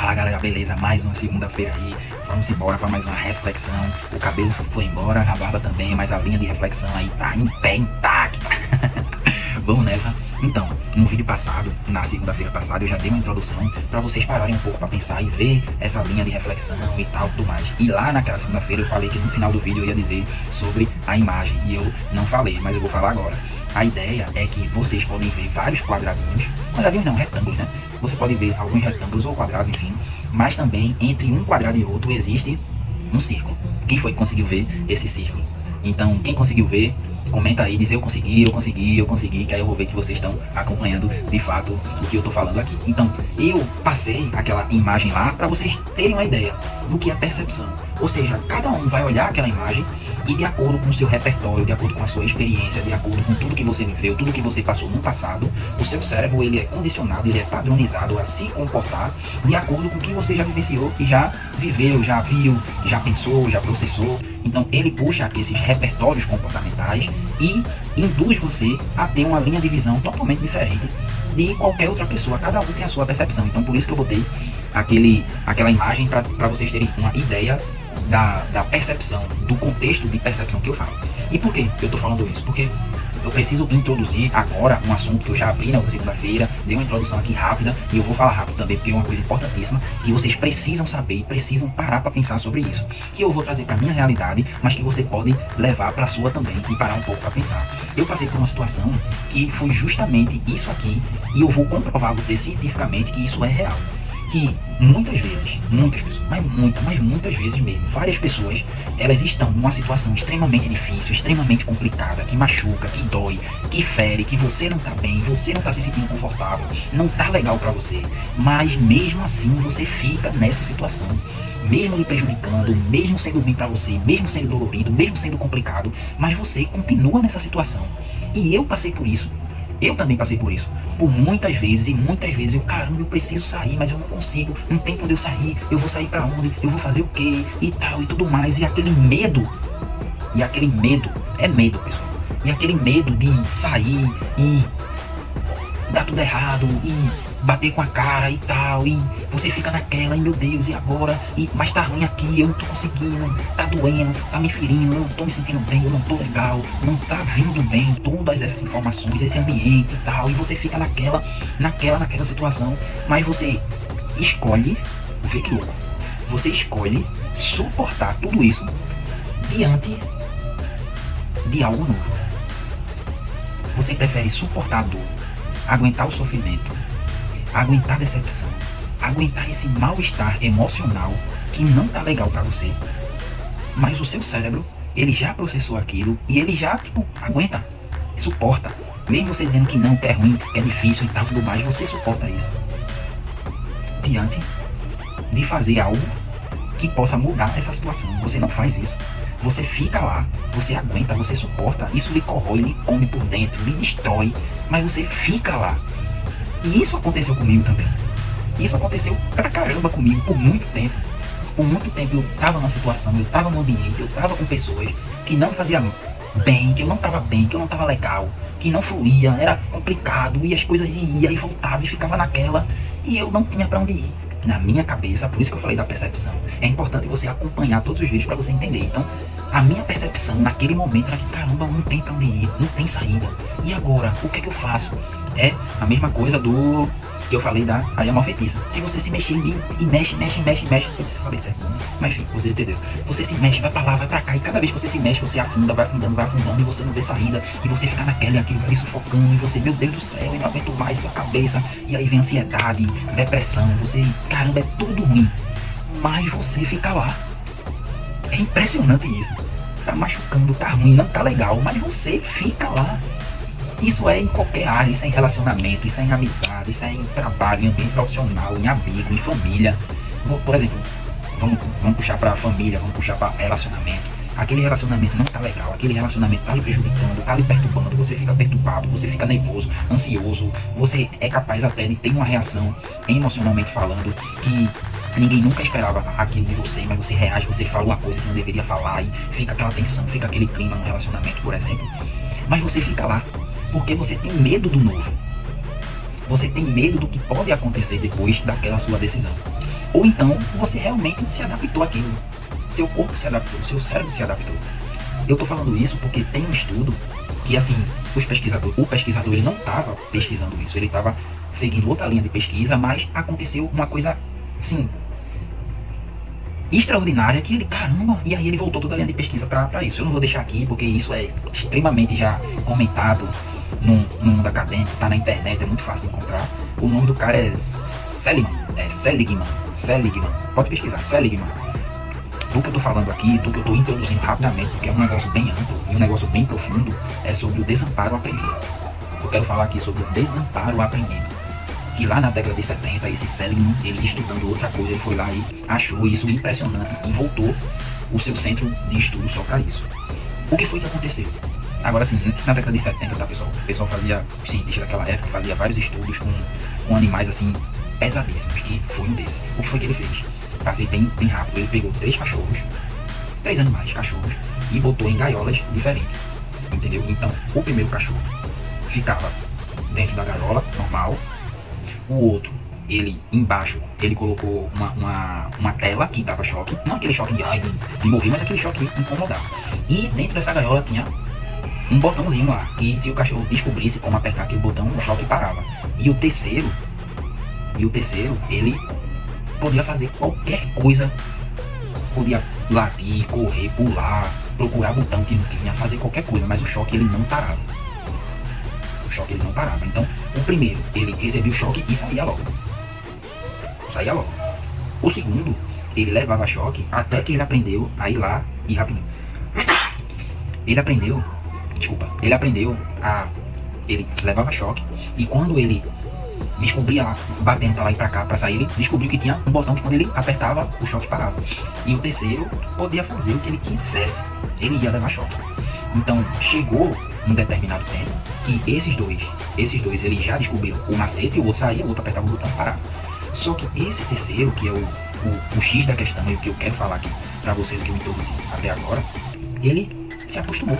Fala galera, beleza? Mais uma segunda-feira aí. Vamos embora para mais uma reflexão. O cabelo foi embora, a barba também, mas a linha de reflexão aí tá em pé, intacta. Vamos nessa. Então, no vídeo passado, na segunda-feira passada, eu já dei uma introdução para vocês pararem um pouco para pensar e ver essa linha de reflexão e tal, tudo mais. E lá naquela segunda-feira eu falei que no final do vídeo eu ia dizer sobre a imagem e eu não falei, mas eu vou falar agora. A ideia é que vocês podem ver vários quadradinhos não, retângulos, né? Você pode ver alguns retângulos ou quadrados, enfim, mas também entre um quadrado e outro existe um círculo. Quem foi que conseguiu ver esse círculo? Então, quem conseguiu ver, comenta aí, diz eu consegui, que aí eu vou ver que vocês estão acompanhando de fato o que eu tô falando aqui. Então, eu passei aquela imagem lá para vocês terem uma ideia do que é percepção. Ou seja, cada um vai olhar aquela imagem e de acordo com o seu repertório, de acordo com a sua experiência, de acordo com tudo que você viveu, tudo que você passou no passado, o seu cérebro ele é condicionado, ele é padronizado a se comportar de acordo com o que você já vivenciou e já viveu, já viu, já pensou, já processou. Então ele puxa esses repertórios comportamentais e induz você a ter uma linha de visão totalmente diferente de qualquer outra pessoa. Cada um tem a sua percepção. Então por isso que eu botei aquela imagem para vocês terem uma ideia da percepção, do contexto de percepção que eu falo. E por que eu tô falando isso? Porque eu preciso introduzir agora um assunto que eu já abri na segunda-feira, dei uma introdução aqui rápida, e eu vou falar rápido também, porque é uma coisa importantíssima, que vocês precisam saber e precisam parar para pensar sobre isso. Que eu vou trazer para minha realidade, mas que você pode levar para a sua também e parar um pouco para pensar. Eu passei por uma situação que foi justamente isso aqui, e eu vou comprovar a você cientificamente que isso é real. Que muitas vezes, muitas pessoas, mas muitas vezes mesmo, várias pessoas, elas estão numa situação extremamente difícil, extremamente complicada, que machuca, que dói, que fere, que você não tá bem, você não tá se sentindo confortável, não tá legal pra você, mas mesmo assim você fica nessa situação, mesmo lhe prejudicando, mesmo sendo ruim pra você, mesmo sendo dolorido, mesmo sendo complicado, mas você continua nessa situação. E eu passei por isso. Eu também passei por isso, por muitas vezes, e muitas vezes eu, caramba, eu preciso sair, mas eu não consigo, não tem pra onde eu sair, eu vou sair pra onde, eu vou fazer o quê, e tal, e tudo mais, e aquele medo, é medo, pessoal, e aquele medo de sair e dar tudo errado, e bater com a cara e tal, e você fica naquela, e meu Deus, e agora? Mas tá ruim aqui, eu não tô conseguindo, tá doendo, tá me ferindo, eu não tô me sentindo bem, eu não tô legal, não tá vindo bem, todas essas informações, esse ambiente e tal, e você fica naquela situação, mas você escolhe, vê que louco, você escolhe suportar tudo isso diante de algo novo. Você prefere suportar a dor, aguentar o sofrimento, aguentar a decepção, aguentar esse mal-estar emocional que não tá legal pra você, mas o seu cérebro, ele já processou aquilo e ele já, aguenta, suporta, mesmo você dizendo que não, que é ruim, que é difícil e tal, tudo mais, você suporta isso, diante de fazer algo que possa mudar essa situação. Você não faz isso, você fica lá, você aguenta, você suporta, isso lhe corrói, lhe come por dentro, lhe destrói, mas você fica lá. E isso aconteceu comigo também. Isso aconteceu pra caramba comigo por muito tempo. Por muito tempo eu tava numa situação, eu tava num ambiente, eu tava com pessoas que não faziam bem, que eu não tava bem, que eu não tava legal, que não fluía, era complicado, e as coisas ia e voltava e ficava naquela, e eu não tinha pra onde ir. Na minha cabeça, por isso que eu falei da percepção, é importante você acompanhar todos os vídeos pra você entender. Então, a minha percepção naquele momento era que, caramba, não tem pra onde ir, não tem saída. E agora, o que é que eu faço? É a mesma coisa do que eu falei da areia malfeitiça. Se você se mexer e mexe, não sei se eu falei certo, mas enfim, você entendeu. Você se mexe, vai pra lá, vai pra cá, e cada vez que você se mexe, você afunda, vai afundando, e você não vê saída, e você fica naquela, e aquilo vai sufocando, e você, meu Deus do céu, eu não aguento mais, sua cabeça, e aí vem ansiedade, depressão, você, caramba, é tudo ruim, mas você fica lá. É impressionante isso. Tá machucando, tá ruim, não tá legal, mas você fica lá. Isso é em qualquer área, isso é em relacionamento, isso é em amizade, isso é em trabalho, em ambiente profissional, em amigo, em família. Por exemplo, vamos puxar pra família, vamos puxar pra relacionamento. Aquele relacionamento não tá legal, aquele relacionamento tá lhe prejudicando, tá lhe perturbando, você fica perturbado, você fica nervoso, ansioso, você é capaz até de ter uma reação emocionalmente falando que ninguém nunca esperava aquilo de você, mas você reage, você fala uma coisa que não deveria falar e fica aquela tensão, fica aquele clima no relacionamento, por exemplo. Mas você fica lá, porque você tem medo do novo. Você tem medo do que pode acontecer depois daquela sua decisão. Ou então você realmente se adaptou àquilo. Seu corpo se adaptou, seu cérebro se adaptou. Eu tô falando isso porque tem um estudo que, assim, o pesquisador ele não estava pesquisando isso, ele estava seguindo outra linha de pesquisa, mas aconteceu uma coisa, sim, extraordinária, que ele, caramba, e aí ele voltou toda a linha de pesquisa para isso. Eu não vou deixar aqui porque isso é extremamente já comentado no mundo acadêmico, tá na internet, é muito fácil de encontrar. O nome do cara é Seligman, pode pesquisar, Seligman. Do que eu tô falando aqui, do que eu tô introduzindo rapidamente, porque é um negócio bem amplo e um negócio bem profundo, é sobre o desamparo aprendido. Eu quero falar aqui sobre o desamparo aprendido. Que lá na década de 70, esse Seligman, ele estudando outra coisa, ele foi lá e achou isso impressionante e voltou o seu centro de estudo só para isso. O que foi que aconteceu? Agora sim, na década de 70, tá, pessoal? O pessoal fazia, os cientistas daquela época, fazia vários estudos com animais assim, pesadíssimos, que foi um desses. O que foi que ele fez? Passei bem rápido, ele pegou 3 animais, cachorros, e botou em gaiolas diferentes, entendeu? Então, o primeiro cachorro ficava dentro da gaiola, normal. O outro, ele embaixo, ele colocou uma tela que dava choque, não aquele choque de morrer, mas aquele choque de incomodar. E dentro dessa gaiola tinha um botãozinho lá, que se o cachorro descobrisse como apertar aquele botão, o choque parava. E o terceiro, ele podia fazer qualquer coisa, podia latir, correr, pular, procurar botão que não tinha, fazer qualquer coisa, mas o choque ele não parava. Então, o primeiro, ele recebia o choque e saía logo. O segundo, ele levava choque até que ele aprendeu a ir lá e rapidinho. Ele aprendeu ele levava choque e quando ele descobria lá, batendo pra lá e pra cá pra sair, ele descobriu que tinha um botão que quando ele apertava, o choque parava. E o terceiro podia fazer o que ele quisesse, ele ia levar choque. Então, chegou um determinado tempo que esses dois, eles já descobriram o macete, o outro saía, o outro apertava o botão e parava. Só que esse terceiro, que é o X da questão e o que eu quero falar aqui pra vocês, que eu introduzi até agora, ele se acostumou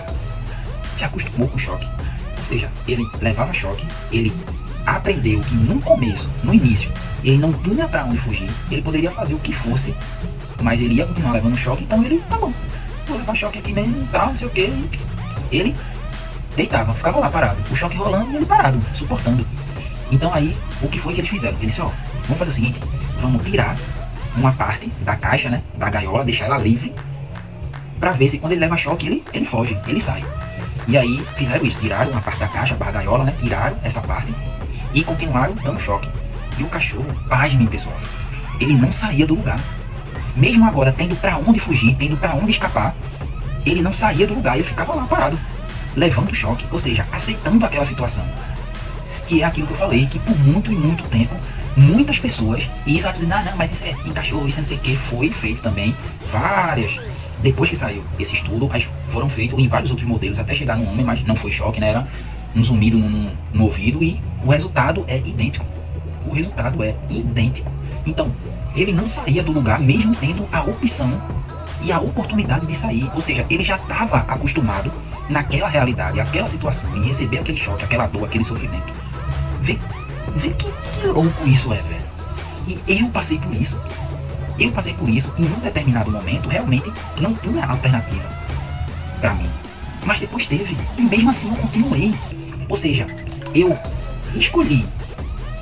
com o choque. Ou seja, ele levava choque, ele aprendeu que no início, ele não tinha pra onde fugir, ele poderia fazer o que fosse, mas ele ia continuar levando choque, então ele, tá bom, vou levar choque aqui mesmo, tal, não sei o que. Ele deitava, ficava lá parado, o choque rolando e ele parado, suportando. Então aí, o que foi que eles fizeram? Eles disseram, ó, vamos fazer o seguinte, vamos tirar uma parte da caixa, né, da gaiola, deixar ela livre, pra ver se quando ele leva choque, ele foge, ele sai. E aí fizeram isso, tiraram uma parte da caixa, da gaiola, né, tiraram essa parte e continuaram dando choque. E o cachorro, pasmem pessoal, ele não saía do lugar. Mesmo agora tendo pra onde fugir, tendo pra onde escapar, ele não saía do lugar, ele ficava lá parado, levando o choque, ou seja, aceitando aquela situação. Que é aquilo que eu falei, que por muito e muito tempo, muitas pessoas, e isso dizendo, não, mas isso é em cachorro, isso é não sei o que, foi feito também, várias. Depois que saiu esse estudo, foram feitos em vários outros modelos, até chegar no homem, mas não foi choque, né? Era um zumbido no ouvido e o resultado é idêntico. Então, ele não saía do lugar mesmo tendo a opção e a oportunidade de sair. Ou seja, ele já estava acostumado naquela realidade, aquela situação, em receber aquele choque, aquela dor, aquele sofrimento. Vê que louco isso é, velho. E eu passei por isso. Em um determinado momento, realmente não tinha alternativa pra mim. Mas depois teve, e mesmo assim eu continuei. Ou seja, eu escolhi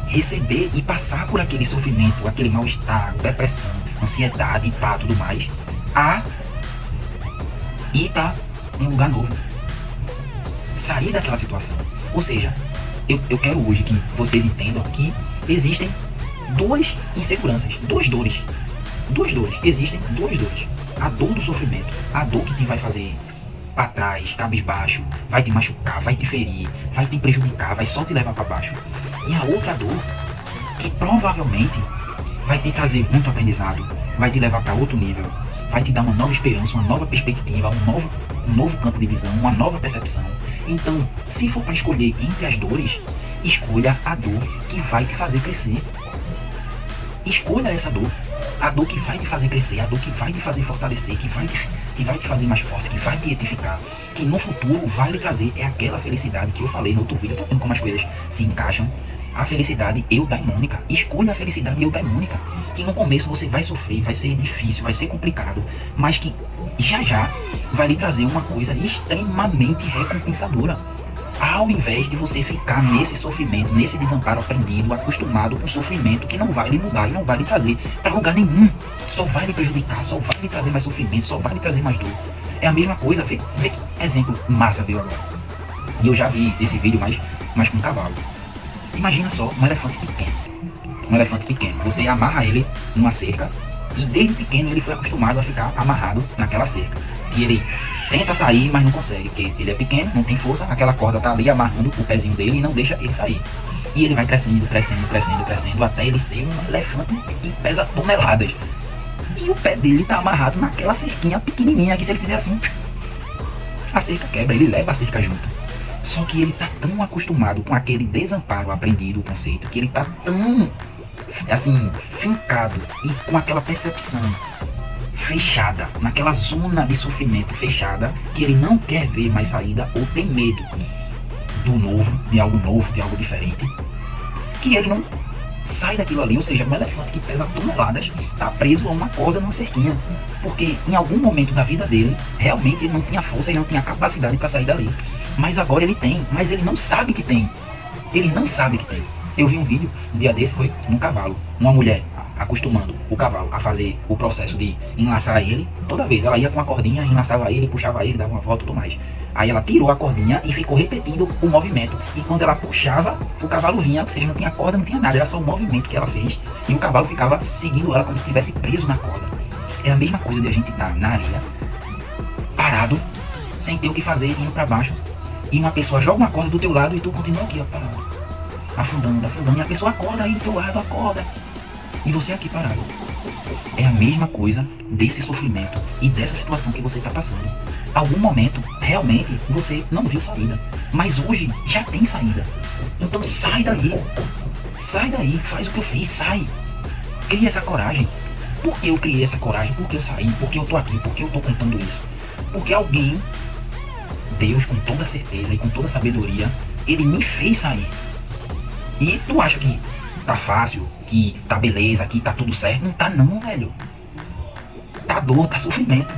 receber e passar por aquele sofrimento, aquele mal-estar, depressão, ansiedade e pá, tudo mais, a ir pra um lugar novo. Sair daquela situação. Ou seja, eu quero hoje que vocês entendam que existem duas inseguranças, duas dores. Existem duas dores. A dor do sofrimento, a dor que te vai fazer pra trás, cabisbaixo, vai te machucar, vai te ferir, vai te prejudicar, vai só te levar pra baixo. E a outra dor, que provavelmente vai te trazer muito aprendizado, vai te levar pra outro nível, vai te dar uma nova esperança, uma nova perspectiva, um novo campo de visão, uma nova percepção. Então, se for pra escolher entre as dores, escolha a dor que vai te fazer crescer. Escolha essa dor. A dor que vai te fazer crescer, a dor que vai te fazer fortalecer, que vai te fazer mais forte, que vai te edificar, que no futuro vai lhe trazer, é aquela felicidade que eu falei no outro vídeo. Tá vendo como as coisas se encaixam? a felicidade eudaimônica. Escolha a felicidade eudaimônica. Que no começo você vai sofrer, vai ser difícil, vai ser complicado, mas que já vai lhe trazer uma coisa extremamente recompensadora. Ao invés de você ficar nesse sofrimento, nesse desamparo aprendido, acostumado com sofrimento que não vai lhe mudar e não vai lhe trazer para lugar nenhum. Só vai lhe prejudicar, só vai lhe trazer mais sofrimento, só vai lhe trazer mais dor. É a mesma coisa, vê que exemplo massa veio agora. E eu já vi esse vídeo, mas com um cavalo. Imagina só um elefante pequeno. Um elefante pequeno. Você amarra ele numa cerca e desde pequeno ele foi acostumado a ficar amarrado naquela cerca. Que ele tenta sair, mas não consegue, porque ele é pequeno, não tem força, aquela corda tá ali amarrando o pezinho dele e não deixa ele sair. E ele vai crescendo, até ele ser um elefante que pesa toneladas. E o pé dele tá amarrado naquela cerquinha pequenininha, que se ele fizer assim, a cerca quebra, ele leva a cerca junto. Só que ele tá tão acostumado com aquele desamparo aprendido, o conceito, que ele tá tão, assim, fincado e com aquela percepção fechada, naquela zona de sofrimento fechada, que ele não quer ver mais saída ou tem medo do novo, de algo diferente, que ele não sai daquilo ali. Ou seja, um elefante que pesa toneladas está preso a uma corda numa cerquinha, porque em algum momento da vida dele, realmente ele não tinha força, ele não tinha capacidade para sair dali, mas agora ele tem, mas ele não sabe que tem, Eu vi um vídeo, um dia desse, foi num cavalo, uma mulher acostumando o cavalo a fazer o processo de enlaçar ele. Toda vez ela ia com a cordinha, enlaçava ele, puxava ele, dava uma volta e tudo mais. Aí ela tirou a cordinha e ficou repetindo o movimento. E quando ela puxava, o cavalo vinha, ou seja, não tinha corda, não tinha nada, era só o movimento que ela fez. E o cavalo ficava seguindo ela como se estivesse preso na corda. É a mesma coisa de a gente estar na areia, parado, sem ter o que fazer, indo para baixo. E uma pessoa joga uma corda do teu lado e tu continua aqui, ó, parado, afundando. E a pessoa acorda aí do teu lado, acorda. E você aqui parado. É a mesma coisa desse sofrimento e dessa situação que você está passando. Algum momento, realmente, você não viu saída. Mas hoje já tem saída. Então sai daí. Sai daí, faz o que eu fiz, sai. Cria essa coragem. Por que eu criei essa coragem? Por que eu saí? Por que eu tô aqui? Por que eu tô contando isso? Porque alguém, Deus com toda certeza e com toda sabedoria, ele me fez sair. E tu acha que tá fácil, que tá beleza, que tá tudo certo? Não tá não, velho. Tá dor, tá sofrimento.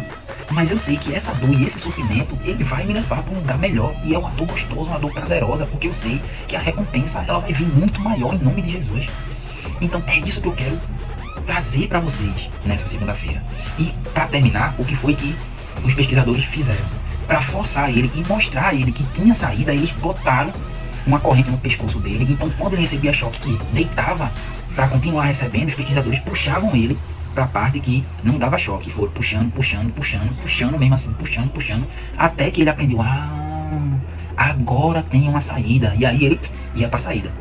Mas eu sei que essa dor e esse sofrimento, ele vai me levar para um lugar melhor. E é uma dor gostosa, uma dor prazerosa, porque eu sei que a recompensa, ela vai vir muito maior em nome de Jesus. Então é isso que eu quero trazer para vocês nessa segunda-feira. E para terminar, o que foi que os pesquisadores fizeram? Para forçar ele e mostrar a ele que tinha saída, eles botaram uma corrente no pescoço dele. Então quando ele recebia choque, que deitava para continuar recebendo, os pesquisadores puxavam ele para a parte que não dava choque. Foram puxando mesmo assim, puxando, até que ele aprendeu, agora tem uma saída. E aí ele ia para a saída.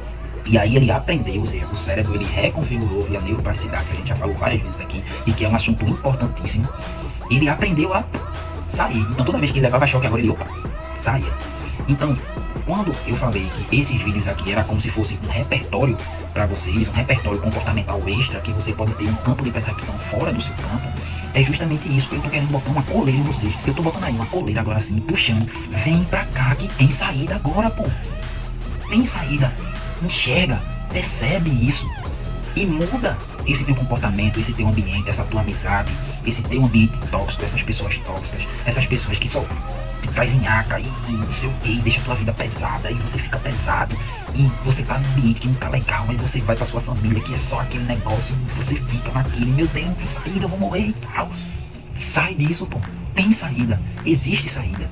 E aí ele aprendeu, ou seja, o cérebro ele reconfigurou via neuroplasticidade, que a gente já falou várias vezes aqui, e que é um assunto importantíssimo. Ele aprendeu a sair. Então toda vez que ele levava choque, agora ele, saia. Então, quando eu falei que esses vídeos aqui era como se fosse um repertório para vocês, um repertório comportamental extra, que você pode ter um campo de percepção fora do seu campo, é justamente isso que eu tô querendo botar uma coleira em vocês. Eu tô botando aí uma coleira agora assim, puxando. Vem pra cá que tem saída agora, pô. Tem saída. Enxerga, percebe isso e muda esse teu comportamento, esse teu ambiente, essa tua amizade, esse teu ambiente tóxico, essas pessoas tóxicas, essas pessoas que só te trazem nhaca e não sei o que, deixa a tua vida pesada e você fica pesado e você tá num ambiente que não tá legal, mas você vai pra sua família que é só aquele negócio e você fica naquele, meu Deus, não tem saída, eu vou morrer e tal. Sai disso, pô. Tem saída, existe saída.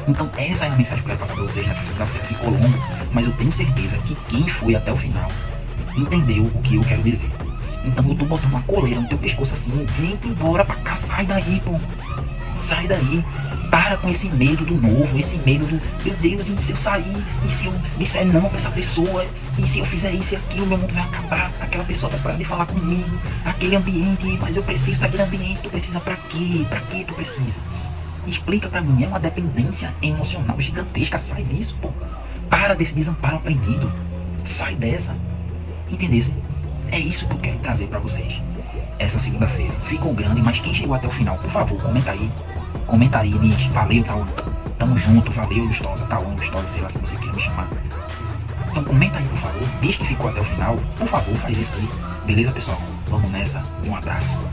Então essa é a mensagem que eu quero passar para vocês nessa segunda-feira. Ficou longo, mas eu tenho certeza que quem foi até o final entendeu o que eu quero dizer. Então eu tô botando uma coleira no teu pescoço assim, vem embora pra cá, sai daí, pô. Sai daí. Para com esse medo do novo, esse medo do, meu Deus, e se eu sair, e se eu disser não pra essa pessoa, e se eu fizer isso e aquilo, meu mundo vai acabar, aquela pessoa vai parar de falar comigo, aquele ambiente, mas eu preciso daquele ambiente, tu precisa pra quê? Pra que tu precisa? Explica pra mim, é uma dependência emocional gigantesca, sai disso, pô. Para desse desamparo aprendido, sai dessa, entendesse? É isso que eu quero trazer pra vocês, essa segunda-feira. Ficou grande, mas quem chegou até o final, por favor, comenta aí, diz, valeu, Tauan, tamo junto, valeu, Lustosa, Tauan, Lustosa, sei lá que você queira me chamar. Então comenta aí, por favor. Diz que ficou até o final. Por favor, faz isso aí. Beleza, pessoal? Vamos nessa. Um abraço.